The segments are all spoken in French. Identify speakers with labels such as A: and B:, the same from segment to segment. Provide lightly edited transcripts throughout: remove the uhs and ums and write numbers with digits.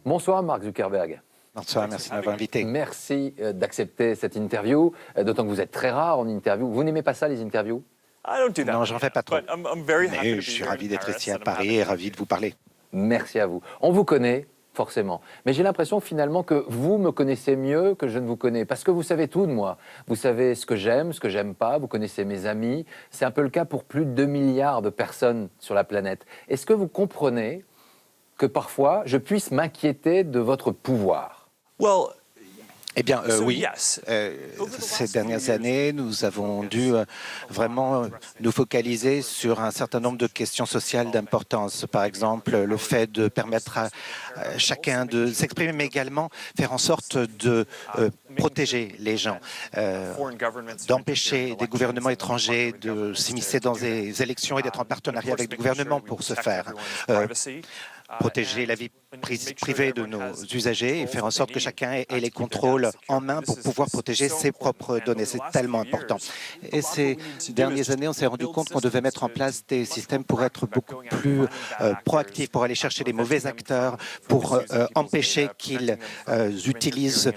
A: Bonsoir Mark Zuckerberg.
B: Bonsoir, merci de m'avoir invité.
A: Merci d'accepter cette interview, d'autant que vous êtes très rare en interview. Vous n'aimez pas ça, les interviews?
B: Non, j'en fais pas trop. Mais je suis ravi d'être ici à Paris et ravi de vous parler.
A: Merci à vous. On vous connaît, forcément. Mais j'ai l'impression finalement que vous me connaissez mieux que je ne vous connais. Parce que vous savez tout de moi. Vous savez ce que j'aime pas. Vous connaissez mes amis. C'est un peu le cas pour plus de 2 milliards de personnes sur la planète. Est-ce que vous comprenez que parfois, je puisse m'inquiéter de votre pouvoir?
B: Eh bien, oui. Ces dernières années, nous avons dû vraiment nous focaliser sur un certain nombre de questions sociales d'importance. Par exemple, le fait de permettre à chacun de s'exprimer, mais également faire en sorte de protéger les gens, d'empêcher des gouvernements étrangers de s'immiscer dans des élections et d'être en partenariat avec des gouvernements pour ce faire. Protéger la vie privée de nos usagers et faire en sorte que chacun ait les contrôles en main pour pouvoir protéger ses propres données. C'est tellement important. Et ces dernières années, on s'est rendu compte qu'on devait mettre en place des systèmes pour être beaucoup plus proactifs, pour aller chercher les mauvais acteurs, pour empêcher qu'ils utilisent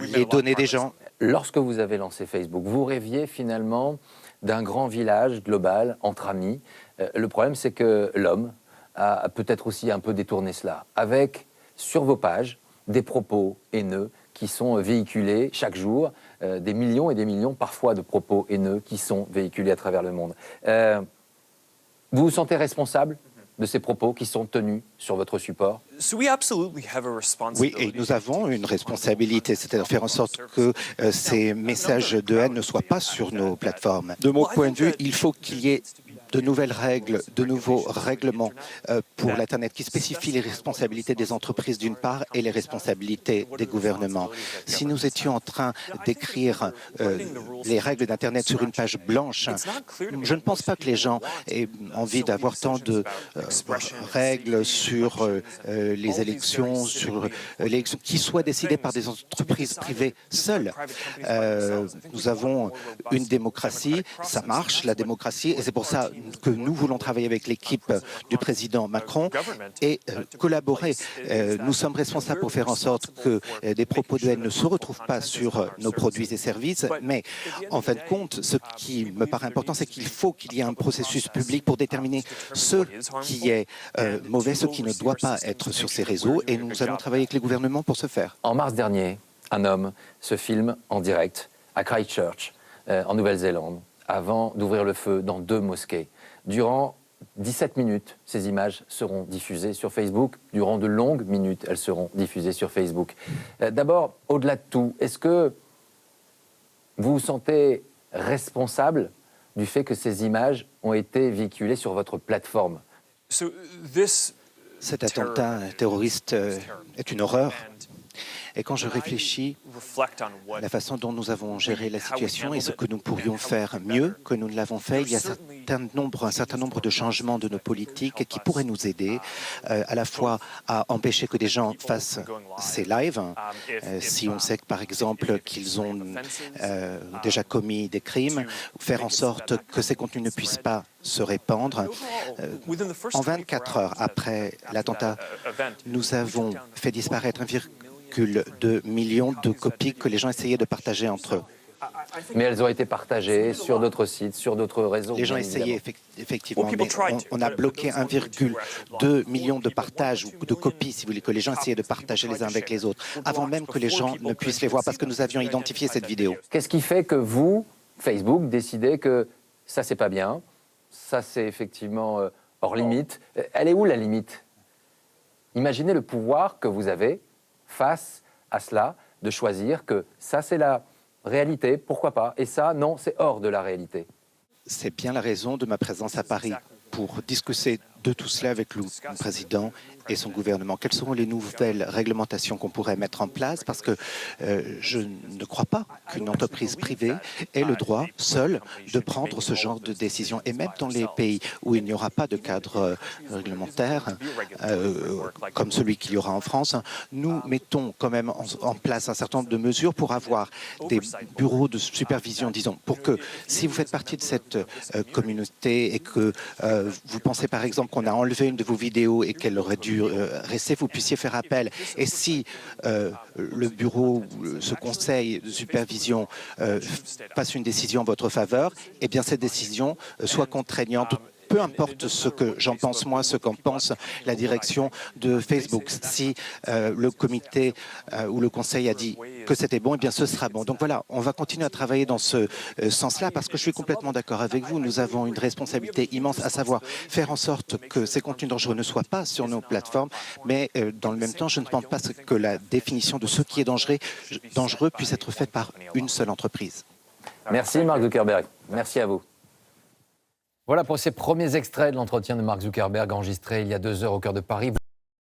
B: les données des gens.
A: Lorsque vous avez lancé Facebook, vous rêviez finalement d'un grand village global entre amis. Le problème, c'est que l'homme a peut-être aussi un peu détourné cela, avec sur vos pages des propos haineux qui sont véhiculés chaque jour, des millions et des millions parfois de propos haineux qui sont véhiculés à travers le monde. Vous vous sentez responsable de ces propos qui sont tenus sur votre support?
B: Oui, et nous avons une responsabilité, c'est-à-dire faire en sorte que ces messages de haine ne soient pas sur nos plateformes. De mon point de vue, il faut qu'il y ait de nouvelles règles, de nouveaux règlements pour l'Internet qui spécifient les responsabilités des entreprises d'une part et les responsabilités des gouvernements. Si nous étions en train d'écrire les règles d'Internet sur une page blanche, je ne pense pas que les gens aient envie d'avoir tant de règles sur les élections, qui soient décidées par des entreprises privées seules. Nous avons une démocratie, ça marche, la démocratie, et c'est pour ça que nous voulons travailler avec l'équipe du président Macron et collaborer. Nous sommes responsables pour faire en sorte que des propos de haine ne se retrouvent pas sur nos produits et services, mais en fin de compte, ce qui me paraît important, c'est qu'il faut qu'il y ait un processus public pour déterminer ce qui est mauvais, ce qui ne doit pas être sur ces réseaux, et nous allons travailler avec les gouvernements pour ce faire.
A: En mars dernier, un homme se filme en direct à Christchurch, en Nouvelle-Zélande, avant d'ouvrir le feu dans 2 mosquées. Durant 17 minutes, ces images seront diffusées sur Facebook. Durant de longues minutes, elles seront diffusées sur Facebook. D'abord, au-delà de tout, est-ce que vous vous sentez responsable du fait que ces images ont été véhiculées sur votre plateforme?
B: Cet attentat terroriste est une horreur. Et quand je réfléchis à la façon dont nous avons géré la situation et ce que nous pourrions faire mieux que nous ne l'avons fait, il y a un certain nombre de changements de nos politiques qui pourraient nous aider à la fois à empêcher que des gens fassent ces lives, si on sait que, par exemple qu'ils ont déjà commis des crimes, faire en sorte que ces contenus ne puissent pas se répandre. En 24 heures après l'attentat, nous avons fait disparaître 1,2 million de copies que les gens essayaient de partager entre eux.
A: Mais elles ont été partagées sur d'autres sites, sur d'autres réseaux.
B: Les gens essayaient effectivement, mais on a bloqué 1,2 million de partages ou de copies, si vous voulez, que les gens essayaient de partager les uns avec les autres, avant même que les gens ne puissent les voir, parce que nous avions identifié cette vidéo.
A: Qu'est-ce qui fait que vous, Facebook, décidez que ça, c'est pas bien, ça, c'est effectivement hors limite? Elle est où la limite? Imaginez le pouvoir que vous avez face à cela, de choisir que ça, c'est la réalité, pourquoi pas, et ça, non, c'est hors de la réalité.
B: C'est bien la raison de ma présence à Paris, pour discuter de tout cela avec le président et son gouvernement. Quelles seront les nouvelles réglementations qu'on pourrait mettre en place? Parce que je ne crois pas qu'une entreprise privée ait le droit, seule, de prendre ce genre de décision. Et même dans les pays où il n'y aura pas de cadre réglementaire, comme celui qu'il y aura en France, nous mettons quand même en place un certain nombre de mesures pour avoir des bureaux de supervision, disons, pour que si vous faites partie de cette communauté et que vous pensez par exemple qu'on a enlevé une de vos vidéos et qu'elle aurait dû rester, vous puissiez faire appel. Et si le bureau, ce conseil de supervision passe une décision en votre faveur, eh bien cette décision soit contraignante. Peu importe ce que j'en pense moi, ce qu'en pense la direction de Facebook. Si le comité ou le conseil a dit que c'était bon, eh bien ce sera bon. Donc voilà, on va continuer à travailler dans ce sens-là parce que je suis complètement d'accord avec vous. Nous avons une responsabilité immense, à savoir faire en sorte que ces contenus dangereux ne soient pas sur nos plateformes, mais dans le même temps, je ne pense pas que la définition de ce qui est dangereux puisse être faite par une seule entreprise.
A: Merci Mark Zuckerberg. Merci à vous. Voilà pour ces premiers extraits de l'entretien de Mark Zuckerberg enregistré il y a 2 heures au cœur de Paris.